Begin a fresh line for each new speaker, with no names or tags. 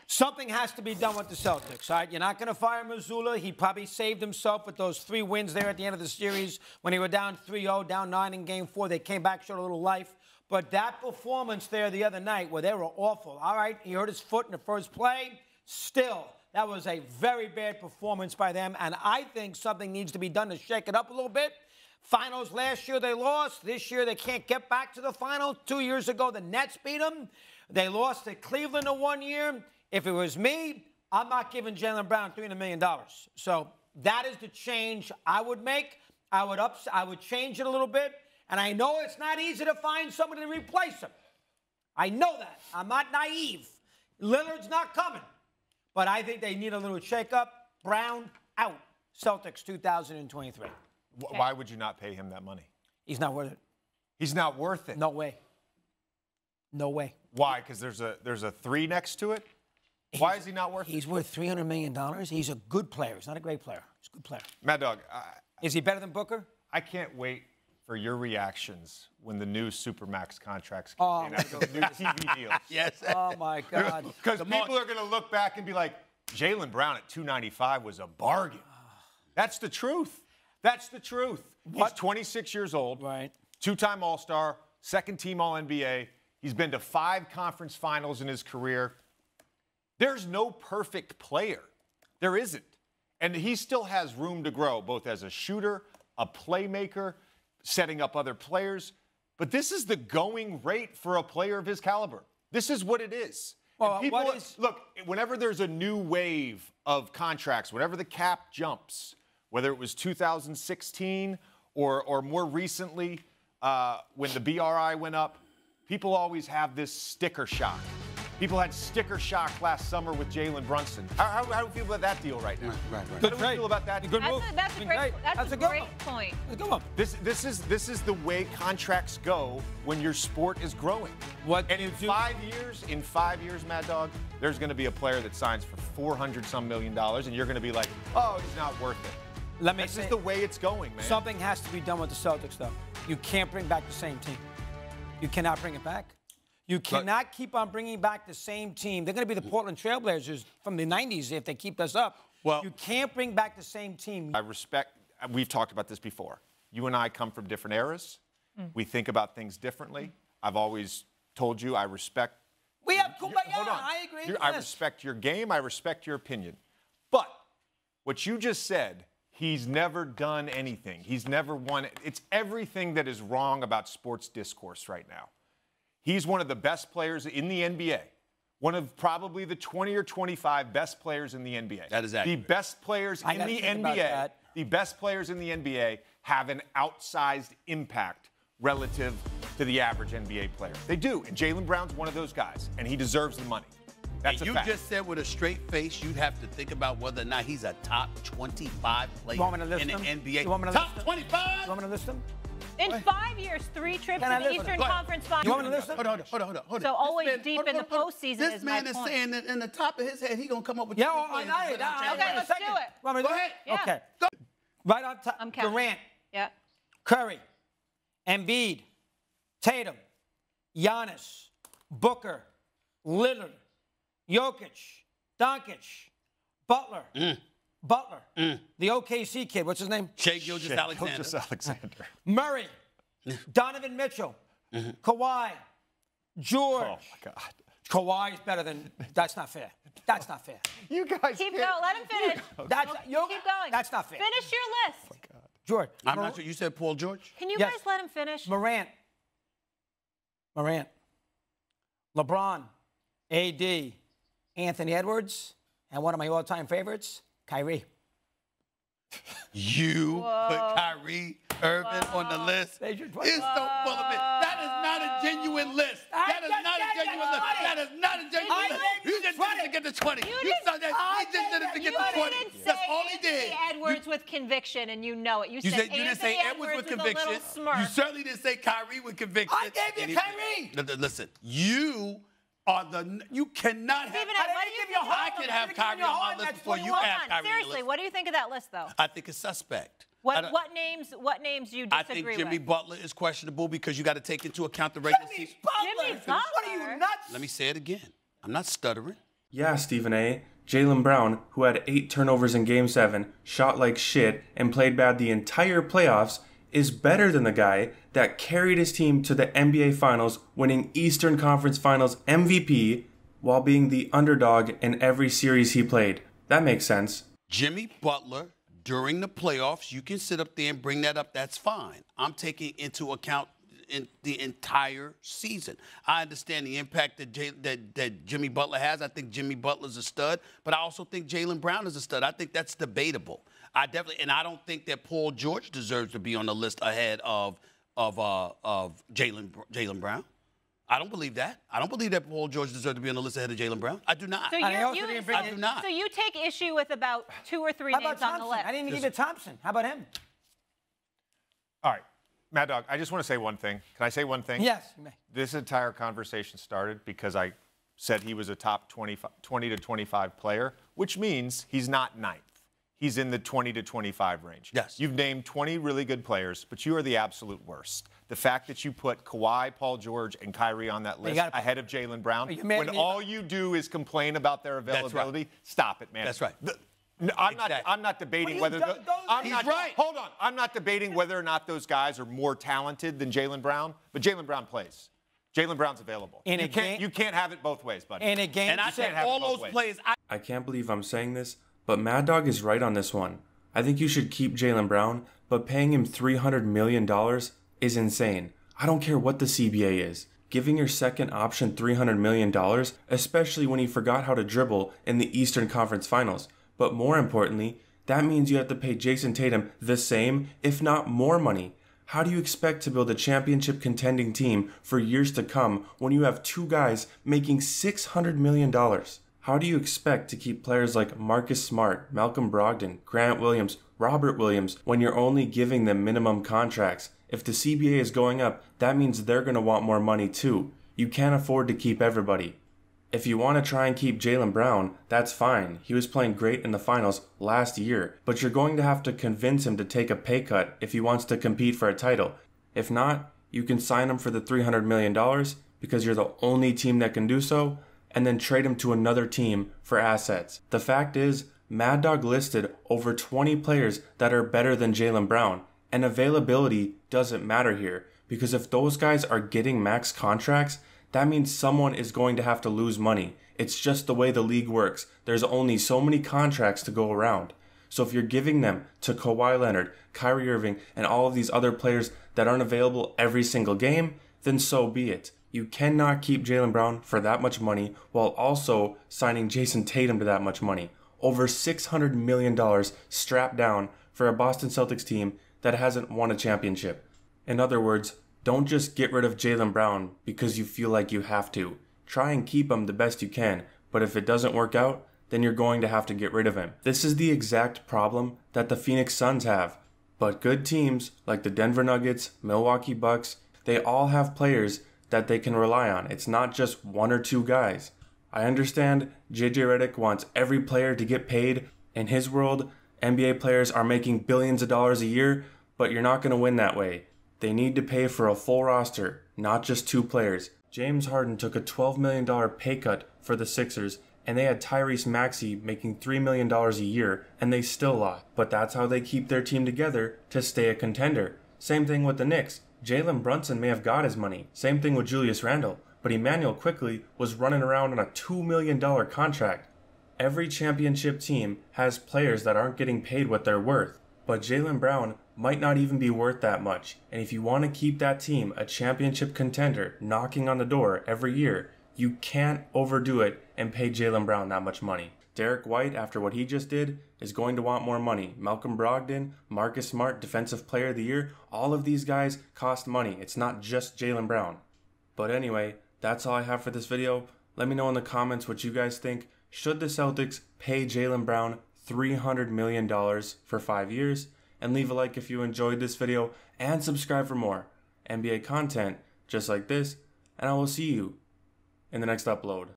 Something has to be done with the Celtics, all right? You're not going to fire Mazzulla. He probably saved himself with those 3 wins there at the end of the series when he were down 3-0, down 9 in Game 4. They came back, showed a little life. But that performance there the other night where they were awful, all right? He hurt his foot in the first play. Still, that was a very bad performance by them, and I think something needs to be done to shake it up a little bit. Finals last year, they lost. This year, they can't get back to the final. 2 years ago, the Nets beat them. They lost to Cleveland in 1 year. If it was me, I'm not giving Jaylen Brown $300 million. So that is the change I would make. I would change it a little bit. And I know it's not easy to find somebody to replace him. I know that. I'm not naive. Lillard's not coming. But I think they need a little shakeup. Brown out. Celtics 2023.
Why would you not pay him that money?
He's not worth it.
He's not worth it?
No way. No way.
Why? Because there's a 3 next to it? Why is he not worth it?
He's worth $300 million. He's a good player. He's not a great player. He's a good player.
Mad Dog.
Is he better than Booker?
I can't wait for your reactions when the new Supermax contracts come in after the new TV deals.
Yes. Oh, my God.
Because people are going to look back and be like, Jaylen Brown at $295 was a bargain. That's the truth. That's the truth. He's 26 years old.
Right.
2-time All-Star, 2nd-team All-NBA. He's been to 5 conference finals in his career. There's no perfect player. There isn't. And he still has room to grow, both as a shooter, a playmaker, setting up other players. But this is the going rate for a player of his caliber. This is what it is. Well, look, whenever there's a new wave of contracts, whenever the cap jumps, whether it was 2016 or more recently when the BRI went up, people always have this sticker shock. People had sticker shock last summer with Jalen Brunson. How do you feel about that deal right now?
Right.
How do you feel about that?
Good move.
That's a great point.
That's a good one.
This is the way contracts go when your sport is growing. And in 5 years, Mad Dog, there's going to be a player that signs for $400-some million, and you're going to be like, oh, he's not worth it. This is the way it's going, man.
Something has to be done with the Celtics, though. You can't bring back the same team. You cannot bring it back. You cannot keep on bringing back the same team. They're going to be the Portland Trailblazers from the 90s if they keep us up. Well, you can't bring back the same team.
I respect, we've talked about this before. You and I come from different eras. We think about things differently. I've always told you I respect.
We have kumbaya.
Hold on.
I agree.
I respect your game. I respect your opinion. But what you just said, he's never done anything. He's never won. It's everything that is wrong about sports discourse right now. He's one of the best players in the NBA. One of probably the 20 or 25 best players in the NBA.
That is accurate.
The best players in the NBA. The best players in the NBA have an outsized impact relative to the average NBA player. They do, and Jaylen Brown's one of those guys, and he deserves the money. That's a fact.
You just said with a straight face, you'd have to think about whether or not he's a top 25 player in the NBA.
You want me to
top 25?
You want me to list them?
In 5 years, 3 trips to the Eastern Conference Finals.
You want me to listen?
Hold on.
So always deep in the postseason
this man is saying that in the top of his head, he's going to come up with
Okay, let's do it.
Go ahead.
Yeah.
Okay. Right on top. Durant.
Yeah.
Curry. Embiid. Tatum. Giannis. Booker. Lillard. Jokic. Doncic. Butler. The OKC kid, what's his name?
Shai Gilgeous-Alexander.
Murray. Donovan Mitchell. Kawhi. George.
Oh, my God.
Kawhi's better than... That's not fair. That's not fair.
You guys
Keep going. Let him finish.
Keep
going.
That's not fair.
Finish your list.
Oh, my God.
George.
I'm not sure. You said Paul George?
Can you guys let him finish?
Morant. LeBron. AD. Anthony Edwards. And one of my all-time favorites, Kyrie.
You put Kyrie Irving on the list. It's so full of it. That is not a genuine list. That is not a genuine list. That is not a genuine list. You just did it to get the 20. You saw that. He just did it to get the 20. That's all he did.
Edwards with conviction, and you know it. You said
you didn't say Edwards with conviction. You certainly didn't say Kyrie with conviction.
I gave you Kyrie.
Listen, you cannot have. I can have Kyrie on my list before you have Kyrie.
Seriously, what do you think of that list, though?
I think it's suspect.
What names do you disagree with?
I think Jimmy Butler is questionable because you got to take into account the regular season.
Jimmy Butler?
What are you, nuts?
Let me say it again. I'm not stuttering.
Yeah, Stephen A. Jaylen Brown, who had 8 turnovers in Game 7, shot like shit, and played bad the entire playoffs, is better than the guy that carried his team to the NBA Finals, winning Eastern Conference Finals MVP while being the underdog in every series he played. That makes sense.
Jimmy Butler, during the playoffs, you can sit up there and bring that up. That's fine. I'm taking into account in the entire season. I understand the impact that Jimmy Butler has. I think Jimmy Butler's a stud, but I also think Jaylen Brown is a stud. I think that's debatable. I don't think that Paul George deserves to be on the list ahead of Jaylen Brown. I don't believe that. I don't believe that Paul George deserves to be on the list ahead of Jaylen Brown. I do not.
So
I do not.
So you take issue with about 2 or 3 names on the list.
I didn't even give you Thompson. How about him?
All right. Mad Dog, I just want to say one thing. Can I say one thing?
Yes, you may.
This entire conversation started because I said he was a top 20 to 25 player, which means he's not ninth. He's in the 20 to 25 range.
Yes.
You've named 20 really good players, but you are the absolute worst. The fact that you put Kawhi, Paul George, and Kyrie on that list ahead of Jaylen Brown, when all you do is complain about their availability,
right.
Stop it, man.
That's right.
I'm not debating whether Hold on. I'm not debating whether or not those guys are more talented than Jaylen Brown, but Jaylen Brown plays. Jaylen Brown's available. You can't have it both ways, buddy.
In a game,
and I said all those players.
I can't believe I'm saying this, but Mad Dog is right on this one. I think you should keep Jaylen Brown, but paying him $300 million is insane. I don't care what the CBA is. Giving your second option $300 million, especially when he forgot how to dribble in the Eastern Conference Finals. But more importantly, that means you have to pay Jayson Tatum the same, if not more money. How do you expect to build a championship contending team for years to come when you have 2 guys making $600 million? How do you expect to keep players like Marcus Smart, Malcolm Brogdon, Grant Williams, Robert Williams when you're only giving them minimum contracts? If the CBA is going up, that means they're going to want more money too. You can't afford to keep everybody. If you want to try and keep Jaylen Brown, that's fine. He was playing great in the finals last year, but you're going to have to convince him to take a pay cut if he wants to compete for a title. If not, you can sign him for the $300 million because you're the only team that can do so, and then trade him to another team for assets. The fact is, Mad Dog listed over 20 players that are better than Jaylen Brown, and availability doesn't matter here, because if those guys are getting max contracts, that means someone is going to have to lose money. It's just the way the league works. There's only so many contracts to go around. So if you're giving them to Kawhi Leonard, Kyrie Irving, and all of these other players that aren't available every single game, then so be it. You cannot keep Jaylen Brown for that much money while also signing Jayson Tatum to that much money. Over $600 million strapped down for a Boston Celtics team that hasn't won a championship. In other words, don't just get rid of Jaylen Brown because you feel like you have to. Try and keep him the best you can, but if it doesn't work out, then you're going to have to get rid of him. This is the exact problem that the Phoenix Suns have. But good teams like the Denver Nuggets, Milwaukee Bucks, they all have players that they can rely on. It's not just 1 or 2 guys. I understand JJ Redick wants every player to get paid. In his world, NBA players are making billions of dollars a year, but you're not going to win that way. They need to pay for a full roster, not just 2 players. James Harden took a $12 million pay cut for the Sixers, and they had Tyrese Maxey making $3 million a year, and they still lost. But that's how they keep their team together to stay a contender. Same thing with the Knicks. Jalen Brunson may have got his money. Same thing with Julius Randle. But Emmanuel quickly was running around on a $2 million contract. Every championship team has players that aren't getting paid what they're worth. But Jaylen Brown might not even be worth that much. And if you want to keep that team a championship contender knocking on the door every year, you can't overdo it and pay Jaylen Brown that much money. Derek White, after what he just did, is going to want more money. Malcolm Brogdon, Marcus Smart, Defensive Player of the Year, all of these guys cost money. It's not just Jaylen Brown. But anyway, that's all I have for this video. Let me know in the comments what you guys think. Should the Celtics pay Jaylen Brown $300 million for 5 years? And leave a like if you enjoyed this video, and subscribe for more NBA content just like this, and I will see you in the next upload.